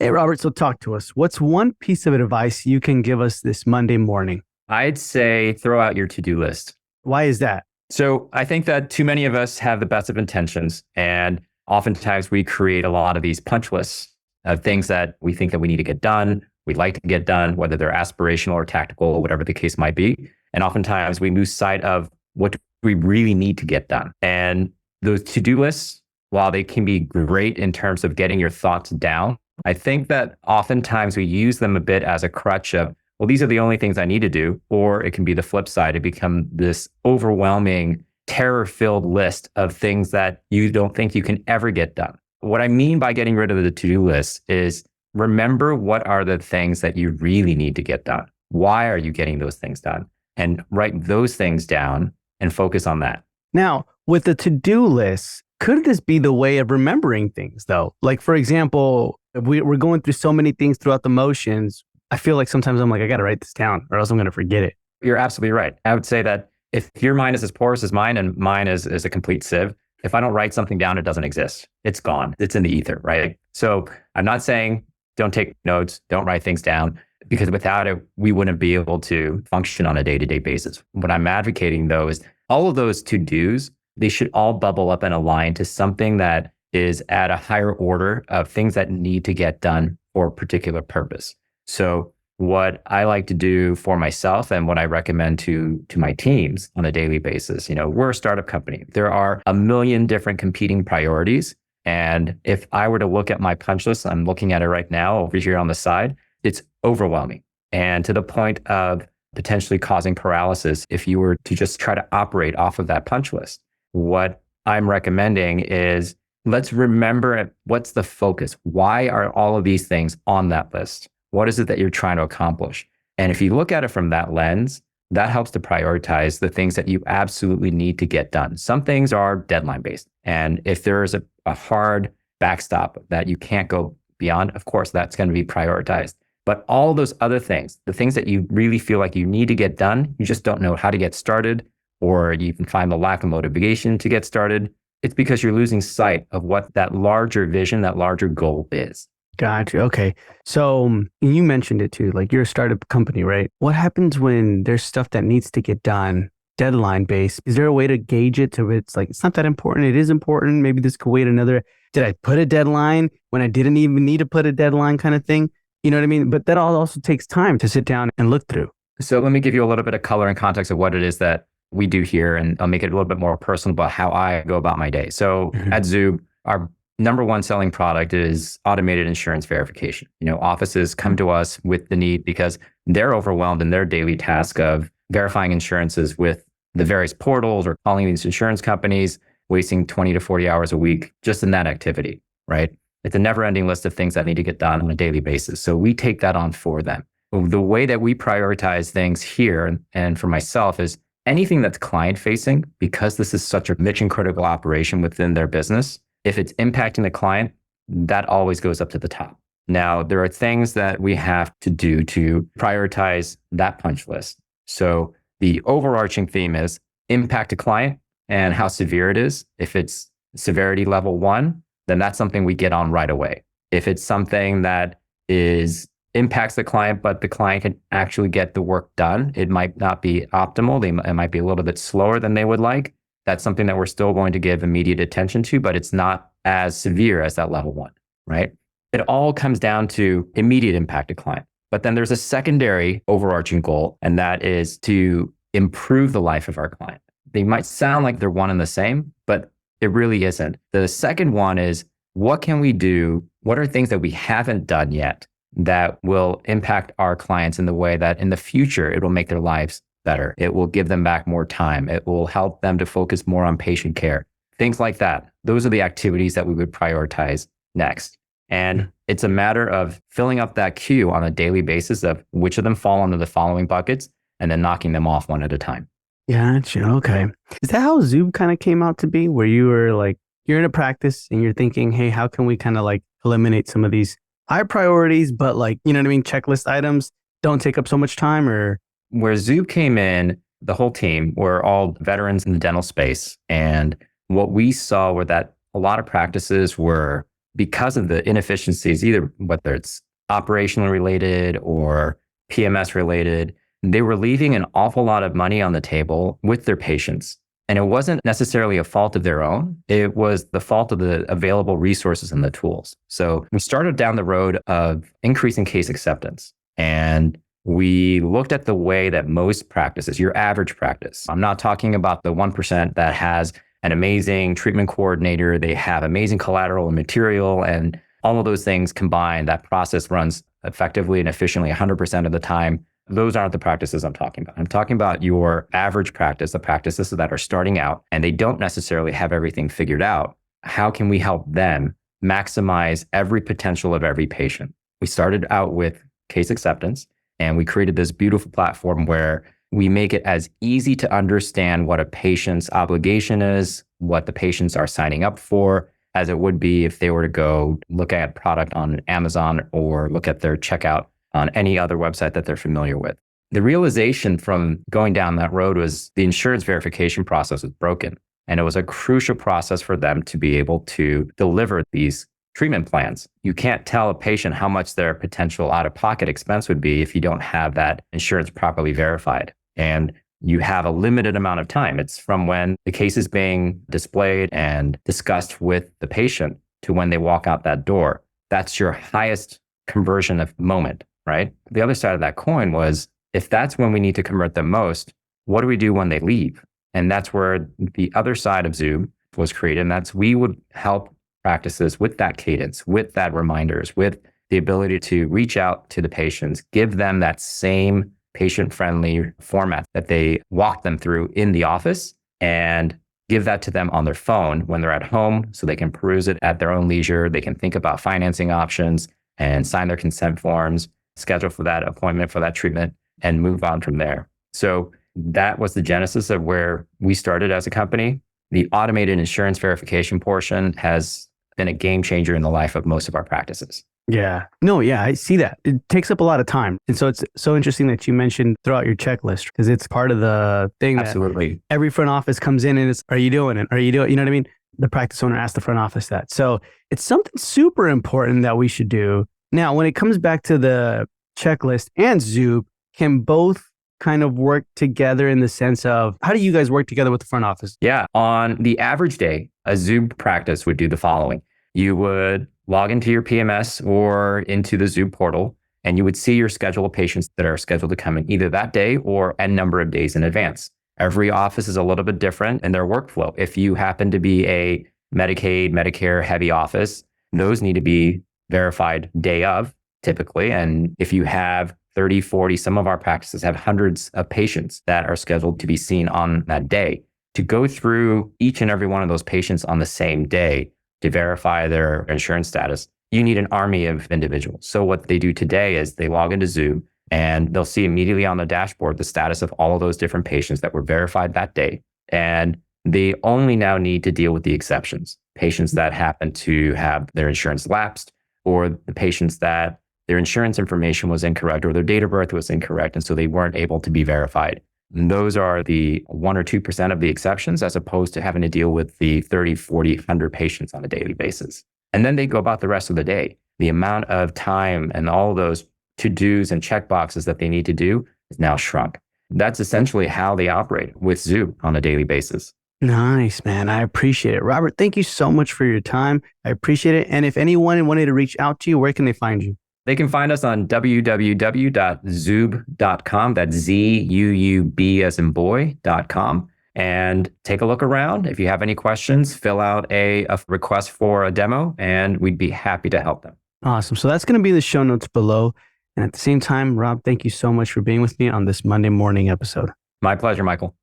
Hey, Robert, so talk to us. What's one piece of advice you can give us this Monday morning? I'd say throw out your to-do list. Why is that? So I think that too many of us have the best of intentions, and oftentimes we create a lot of these punch lists of things that we think that we need to get done, we'd like to get done, whether they're aspirational or tactical, or whatever the case might be. And oftentimes we lose sight of what we really need to get done. And those to-do lists, while they can be great in terms of getting your thoughts down, I think that oftentimes we use them a bit as a crutch of, well, these are the only things I need to do. Or it can be the flip side. It become this overwhelming, terror-filled list of things that you don't think you can ever get done. What I mean by getting rid of the to-do list is remember what are the things that you really need to get done. Why are you getting those things done? And write those things down and focus on that. Now, with the to-do list, could this be the way of remembering things, though? Like, for example, if we're going through so many things throughout the motions. I feel like sometimes I'm like, I got to write this down or else I'm going to forget it. You're absolutely right. I would say that if your mind is as porous as mine and mine is a complete sieve, if I don't write something down, it doesn't exist. It's gone. It's in the ether, right? So I'm not saying don't take notes, don't write things down, because without it, we wouldn't be able to function on a day-to-day basis. What I'm advocating, though, is all of those to-dos, they should all bubble up and align to something that is at a higher order of things that need to get done for a particular purpose. So what I like to do for myself and what I recommend to my teams on a daily basis, we're a startup company. There are a million different competing priorities. And if I were to look at my punch list, I'm looking at it right now over here on the side, it's overwhelming. And to the point of potentially causing paralysis if you were to just try to operate off of that punch list. What I'm recommending is let's remember what's the focus. Why are all of these things on that list? What is it that you're trying to accomplish? And if you look at it from that lens, that helps to prioritize the things that you absolutely need to get done. Some things are deadline based. And if there is a hard backstop that you can't go beyond, of course, that's going to be prioritized. But all those other things, the things that you really feel like you need to get done, you just don't know how to get started, or you can find the lack of motivation to get started. It's because you're losing sight of what that larger vision, that larger goal is. Gotcha. Okay. So you mentioned it too, like you're a startup company, right? What happens when there's stuff that needs to get done, deadline based? Is there a way to gauge it to it's like, it's not that important. It is important. Maybe this could wait another. Did I put a deadline when I didn't even need to put a deadline kind of thing? You know what I mean? But that all also takes time to sit down and look through. So let me give you a little bit of color and context of what it is that we do here. And I'll make it a little bit more personal about how I go about my day. So at Zuub, our number one selling product is automated insurance verification. Offices come to us with the need because they're overwhelmed in their daily task of verifying insurances with the various portals or calling these insurance companies, wasting 20 to 40 hours a week just in that activity, right? It's a never-ending list of things that need to get done on a daily basis. So we take that on for them. The way that we prioritize things here, and for myself, is anything that's client-facing, because this is such a mission-critical operation within their business. If it's impacting the client, that always goes up to the top. Now, there are things that we have to do to prioritize that punch list. So the overarching theme is impact a client and how severe it is. If it's severity level 1, then that's something we get on right away. If it's something that impacts the client, but the client can actually get the work done, it might not be optimal. It might be a little bit slower than they would like. That's something that we're still going to give immediate attention to, but it's not as severe as that level 1, right? It all comes down to immediate impact to client. But then there's a secondary overarching goal, and that is to improve the life of our client. They might sound like they're one and the same, but it really isn't. The second one is, what can we do? What are things that we haven't done yet that will impact our clients in the way that in the future, it will make their lives better? It will give them back more time. It will help them to focus more on patient care. Things like that. Those are the activities that we would prioritize next. And it's a matter of filling up that queue on a daily basis of which of them fall under the following buckets and then knocking them off one at a time. Gotcha. Okay. Is that how Zuub kind of came out to be? Where you were like, you're in a practice and you're thinking, hey, how can we kind of like eliminate some of these high priorities, but like, you know what I mean? Checklist items don't take up so much time. Or where Zuub came in, the whole team were all veterans in the dental space. And what we saw were that a lot of practices were because of the inefficiencies, either whether it's operational related or PMS related, they were leaving an awful lot of money on the table with their patients. And it wasn't necessarily a fault of their own. It was the fault of the available resources and the tools. So we started down the road of increasing case acceptance. And we looked at the way that most practices, your average practice, I'm not talking about the 1% that has an amazing treatment coordinator, they have amazing collateral and material, and all of those things combined, that process runs effectively and efficiently 100% of the time. Those aren't the practices I'm talking about. I'm talking about your average practice, the practices that are starting out and they don't necessarily have everything figured out. How can we help them maximize every potential of every patient? We started out with case acceptance, and we created this beautiful platform where we make it as easy to understand what a patient's obligation is, what the patients are signing up for, as it would be if they were to go look at product on Amazon or look at their checkout on any other website that they're familiar with. The realization from going down that road was the insurance verification process was broken. And it was a crucial process for them to be able to deliver these treatment plans. You can't tell a patient how much their potential out-of-pocket expense would be if you don't have that insurance properly verified. And you have a limited amount of time. It's from when the case is being displayed and discussed with the patient to when they walk out that door. That's your highest conversion of moment, right? The other side of that coin was, if that's when we need to convert them most, what do we do when they leave? And that's where the other side of Zuub was created. And that's, we would help practices with that cadence, with that reminders, with the ability to reach out to the patients, give them that same patient-friendly format that they walk them through in the office, and give that to them on their phone when they're at home so they can peruse it at their own leisure. They can think about financing options and sign their consent forms, schedule for that appointment for that treatment, and move on from there. So that was the genesis of where we started as a company. The automated insurance verification portion has been a game changer in the life of most of our practices. Yeah. No, yeah, I see that. It takes up a lot of time. And so it's so interesting that you mentioned throughout your checklist, because it's part of the thing. Absolutely. That every front office comes in and it's, are you doing it? Are you doing it? You know what I mean? The practice owner asks the front office that. So it's something super important that we should do. Now, when it comes back to the checklist and Zuub, can both kind of work together in the sense of, how do you guys work together with the front office? Yeah. On the average day, a Zuub practice would do the following. You would log into your PMS or into the Zuub portal, and you would see your schedule of patients that are scheduled to come in either that day or a number of days in advance. Every office is a little bit different in their workflow. If you happen to be a Medicaid, Medicare heavy office, those need to be verified day of typically. And if you have 30, 40, some of our practices have hundreds of patients that are scheduled to be seen on that day. To go through each and every one of those patients on the same day to verify their insurance status, you need an army of individuals. So what they do today is they log into Zuub and they'll see immediately on the dashboard the status of all of those different patients that were verified that day. And they only now need to deal with the exceptions, patients that happen to have their insurance lapsed, or the patients that their insurance information was incorrect or their date of birth was incorrect, and so they weren't able to be verified. And those are the 1 or 2% of the exceptions, as opposed to having to deal with the 30, 40, 100 patients on a daily basis. And then they go about the rest of the day. The amount of time and all those to-dos and checkboxes that they need to do is now shrunk. That's essentially how they operate with Zuub on a daily basis. Nice, man. I appreciate it. Robert, thank you so much for your time. I appreciate it. And if anyone wanted to reach out to you, where can they find you? They can find us on www.zuub.com. That's ZUUB as in boy.com. And take a look around. If you have any questions, fill out a request for a demo, and we'd be happy to help them. Awesome. So that's going to be in the show notes below. And at the same time, Rob, thank you so much for being with me on this Monday morning episode. My pleasure, Michael.